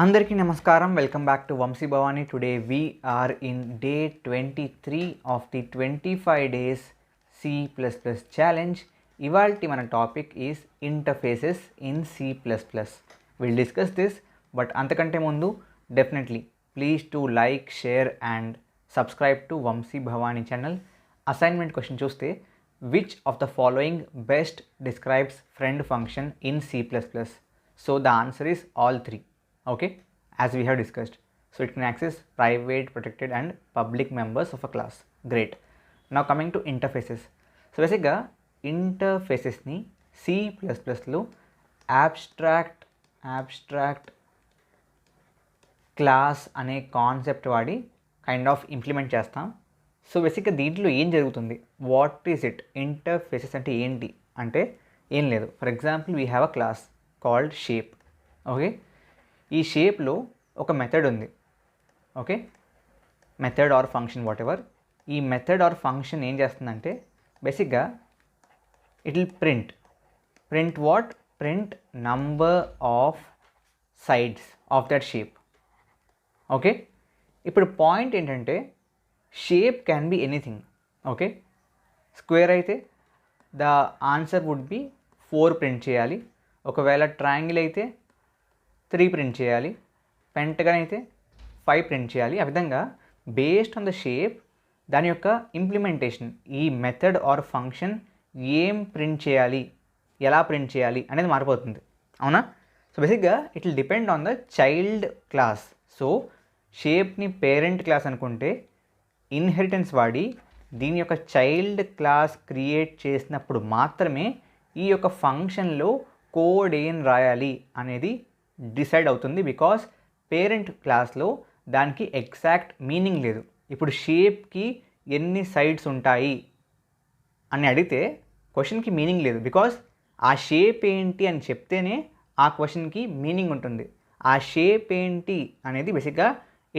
అందరికీ నమస్కారం. Welcome back to Vamsi Bhavani. Today we are in day 23 of the 25 days C++ challenge. ఇవాల్టి మన topic is interfaces in C++. Will discuss this, but అంతకంటే ముందు definitely please to like, share and subscribe to Vamsi Bhavani channel. Assignment question చూస్తే, which of the following best describes friend function in C++? So the answer is all three. Okay, as we have discussed. So it can access private, protected and public members of a class. Great. Now coming to interfaces. So basically interfaces ni C++ lo abstract class అనే concept వాడి kind of implement చేస్తాం. So బేసిక్గా దీంట్లో ఏం జరుగుతుంది, what is it, interfaces అంటే ఏంటి అంటే ఏం లేదు. For example we have a class called shape. Okay, ఈ షేప్లో ఒక మెథడ్ ఉంది. Okay, method or function whatever. ఈ మెథడ్ ఆర్ ఫంక్షన్ ఏం చేస్తుందంటే బేసిక్గా it will print what, print number of sides of that shape. Okay, ఇప్పుడు point ఏంటంటే shape can be anything. Okay, square అయితే the answer would be 4 print చేయాలి. ఒకవేళ triangle అయితే 3 ప్రింట్ చేయాలి. పెంటగాన్ అయితే 5 ప్రింట్ చేయాలి. ఆ విధంగా బేస్డ్ ఆన్ ద షేప్ దాని యొక్క ఇంప్లిమెంటేషన్, ఈ మెథడ్ ఆర్ ఫంక్షన్ ఏం ప్రింట్ చేయాలి, ఎలా ప్రింట్ చేయాలి అనేది మారిపోతుంది. అవునా? సో బేసిక్గా it will depend on the child class. So షేప్ని పేరెంట్ క్లాస్ అనుకుంటే ఇన్హెరిటెన్స్ వాడి దీని యొక్క చైల్డ్ క్లాస్ క్రియేట్ చేసినప్పుడు మాత్రమే ఈ యొక్క ఫంక్షన్లో కోడ్ ఏం రాయాలి అనేది డిసైడ్ అవుతుంది. బికాస్ పేరెంట్ క్లాస్లో దానికి ఎగ్జాక్ట్ మీనింగ్ లేదు. ఇప్పుడు షేప్కి ఎన్ని సైడ్స్ ఉంటాయి అని అడిగితే క్వశ్చన్కి మీనింగ్ లేదు. బికాస్ ఆ షేప్ ఏంటి అని చెప్తేనే ఆ క్వశ్చన్కి మీనింగ్ ఉంటుంది. ఆ షేప్ ఏంటి అనేది బేసిక్గా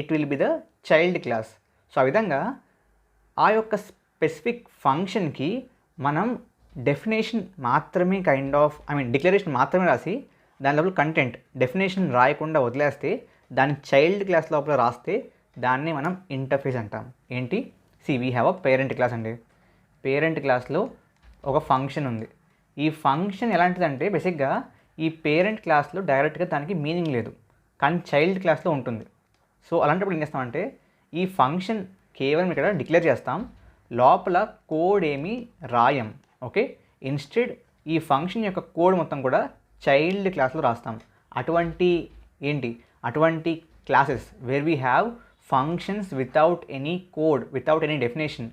it will be the child class. So ఆ విధంగా ఆ యొక్క స్పెసిఫిక్ ఫంక్షన్కి మనం డెఫినేషన్ మాత్రమే డిక్లరేషన్ మాత్రమే రాసి దాని లోపల కంటెంట్ డెఫినేషన్ రాయకుండా వదిలేస్తే, దాని చైల్డ్ క్లాస్ లోపల రాస్తే దాన్ని మనం ఇంటర్ఫేస్ అంటాం. ఏంటి? We have a parent class అండి. పేరెంట్ క్లాస్లో ఒక ఫంక్షన్ ఉంది. ఈ ఫంక్షన్ ఎలాంటిదంటే బేసిక్గా ఈ పేరెంట్ క్లాస్లో డైరెక్ట్గా దానికి మీనింగ్ లేదు, కానీ చైల్డ్ క్లాస్లో ఉంటుంది. సో అలాంటప్పుడు ఏం చేస్తామంటే ఈ ఫంక్షన్ కేవలం ఇక్కడ డిక్లేర్ చేస్తాం, లోపల కోడ్ ఏమీ రాయం. ఓకే, ఇన్స్టెడ్ ఈ ఫంక్షన్ యొక్క కోడ్ మొత్తం కూడా చైల్డ్ క్లాస్లో రాస్తాం. అటువంటి classes where we have functions without any code, without any definition,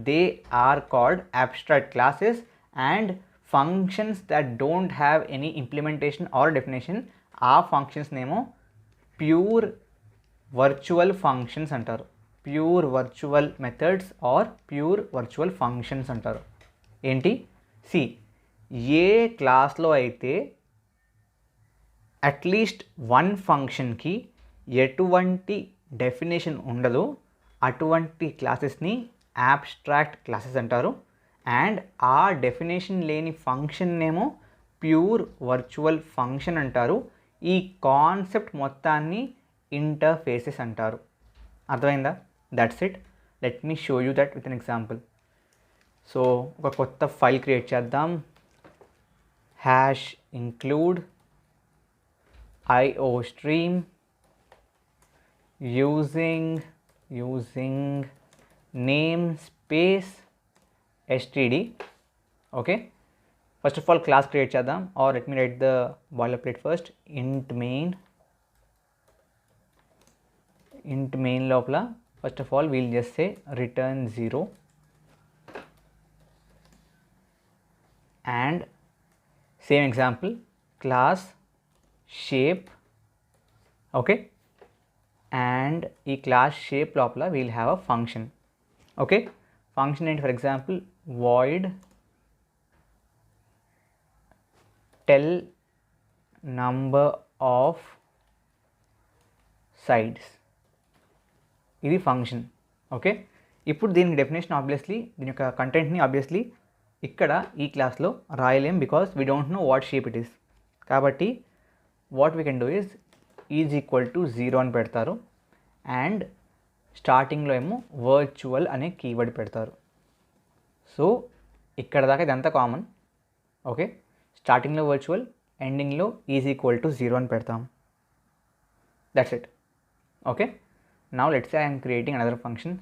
they are called abstract classes. And functions that don't have any implementation or definition, ఆ ఫంక్షన్స్ నేమో pure virtual functions అంటారు. Pure virtual methods or pure virtual functions అంటారు. ఏంటి? ఏ క్లాస్లో అయితే at least one ఫంక్షన్కి ఎటువంటి definition ఉండదో అటువంటి క్లాసెస్ని abstract క్లాసెస్ అంటారు. అండ్ ఆ డెఫినేషన్ లేని ఫంక్షన్ ఏమో ప్యూర్ వర్చువల్ ఫంక్షన్ అంటారు. ఈ కాన్సెప్ట్ మొత్తాన్ని ఇంటర్ఫేసెస్ అంటారు. అర్థమైందా? That's it. Let me show you that with an example. So ఒక కొత్త ఫైల్ క్రియేట్ చేద్దాం. #include IOStream using namespace std. Okay, first of all class create చేద్దాం. Or let me write the boilerplate first. int main లోపల first of all we'll just say return 0 and same example class shape. Okay, and ఈ class shape లోపల we'll have a function. Okay, function ఏంటి? For example void tell number of sides. ఇది ఫంక్షన్. Okay, ఇప్పుడు దీనికి definition obviously, దీని యొక్క కంటెంట్ని ఆబ్వియస్లీ ఇక్కడ ఈ క్లాస్లో రాయలేం, because we don't know what shape it is. కాబట్టి what we can do is is equal to 0 అని పెడతారు అండ్ స్టార్టింగ్లో ఏమో వర్చువల్ అనే కీవర్డ్ పెడతారు. సో ఇక్కడ దాకా ఇదంతా కామన్. ఓకే, స్టార్టింగ్లో వర్చువల్, ఎండింగ్లో ఈజ్ ఈక్వల్ టు 0 అని పెడతాం. That's it. Okay, now let's say I'm creating another function,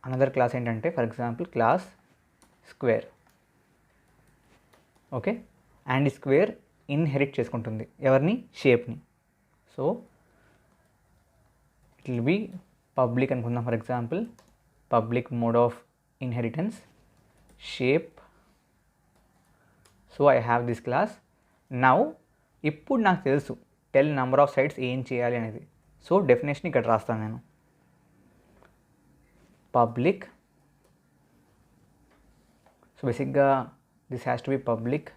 another class ఏంటంటే for example class square. Okay, and square inherit చేసుకుంటుంది ఎవరిని? షేప్ని. So it will be public అనుకుందాం. For example public mode of inheritance shape. So I have this class. Now ఇప్పుడు నాకు తెలుసు tell number of sides ఏం చేయాలి అనేది. సో డెఫినేషన్ ఇక్కడ రాస్తాను నేను. పబ్లిక్, సో బేసిక్గా this has to be public.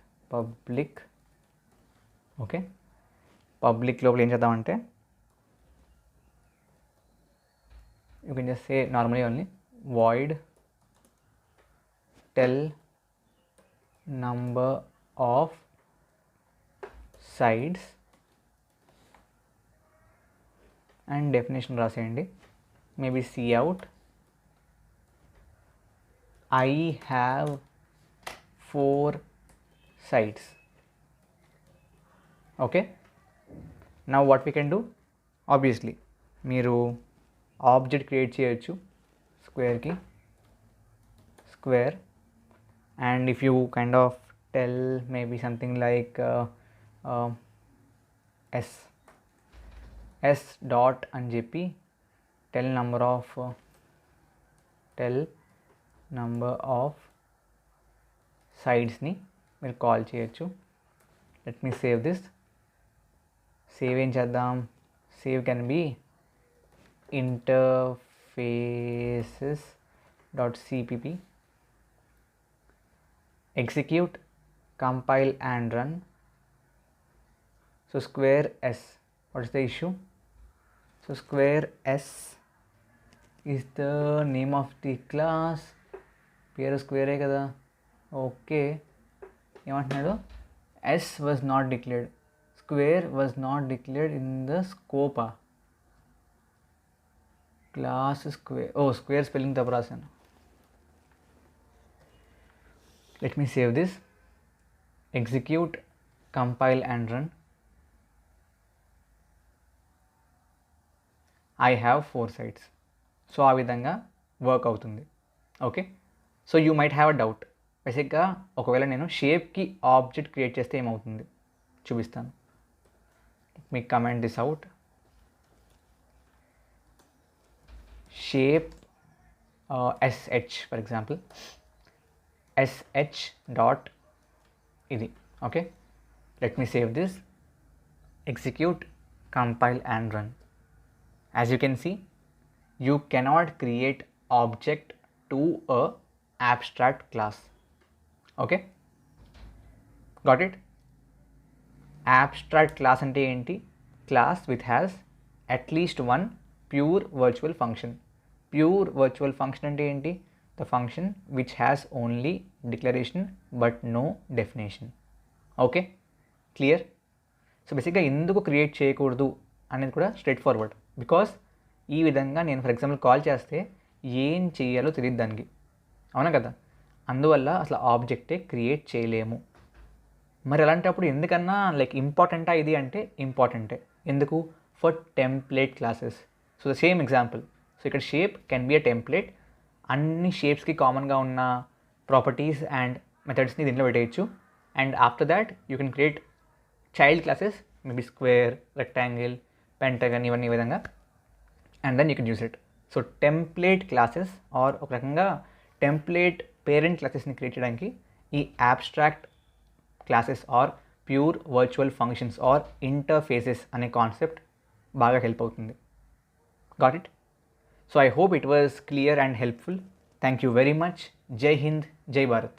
Okay, public లోపల ఏం చేద్దామంటే you can just say normally only void tell number of sides and definition రాసేయండి. Maybe cout I have 4 sides. Okay, now what we can do, obviously మీరు object create చేయొచ్చు స్క్వేర్కి, square, and if you kind of tell maybe something like S dot అని చెప్పి tell number of సైడ్స్ని మీరు call చేయొచ్చు. Let me save this. Save ఏం చేద్దాం, save can be interfaces.cpp, execute, compile and run. So square s, what is the issue? So square s is the name of the class. పేరు స్క్వేరే కదా. Okay, ఏమంటున్నాడు, s was not declared, square was not declared in the scope. Class square, square spelling తప్పు రాశాను. Let me save this, execute, compile and run. I have 4 sides. So ఆ విధంగా work అవుతుంది. Okay, so you might have a doubt. బేసిక్గా ఒకవేళ నేను షేప్కి object create చేస్తే ఏమవుతుంది చూపిస్తాను. Me comment this out. shape sh, for example sh dot ఇది. Okay, let me save this, execute, compile and run. As you can see, you cannot create object to a abstract class. Okay, got it? Abstract class అంటే ఏంటి? Class which has at least one pure virtual function. Pure virtual function అంటే ఏంటి? The function which has only declaration but no definition. Okay, clear? So బేసిక్గా ఎందుకు create చేయకూడదు అనేది కూడా straight forward. Because ఈ విధంగా నేను ఫర్ ఎగ్జాంపుల్ కాల్ చేస్తే ఏం చేయాలో తెలియదు దానికి, అవునా కదా? అందువల్ల అసలు ఆబ్జెక్టే క్రియేట్ చేయలేము. మరి అలాంటప్పుడు ఎందుకన్నా లైక్ ఇంపార్టెంటా ఇది అంటే ఇంపార్టెంటే. ఎందుకు? For template classes. So the same example. So ఇక్కడ shape can be a template. అన్ని షేప్స్కి కామన్గా ఉన్న ప్రాపర్టీస్ అండ్ మెథడ్స్ని దీంట్లో పెట్టేయచ్చు. And after that you can create child classes, maybe square, rectangle, pentagon, ఇవన్నీ ఈ విధంగా. And then you can use it. So template classes or ఒక రకంగా టెంప్లేట్ పేరెంట్ క్లాసెస్ని క్రియేట్ చేయడానికి ఈ abstract classes or pure virtual functions or interfaces అనే concept బాగా హెల్ప్ అవుతుంది. Got it? So I hope it was clear and helpful. Thank you very much. Jai Hind, Jai Bharat.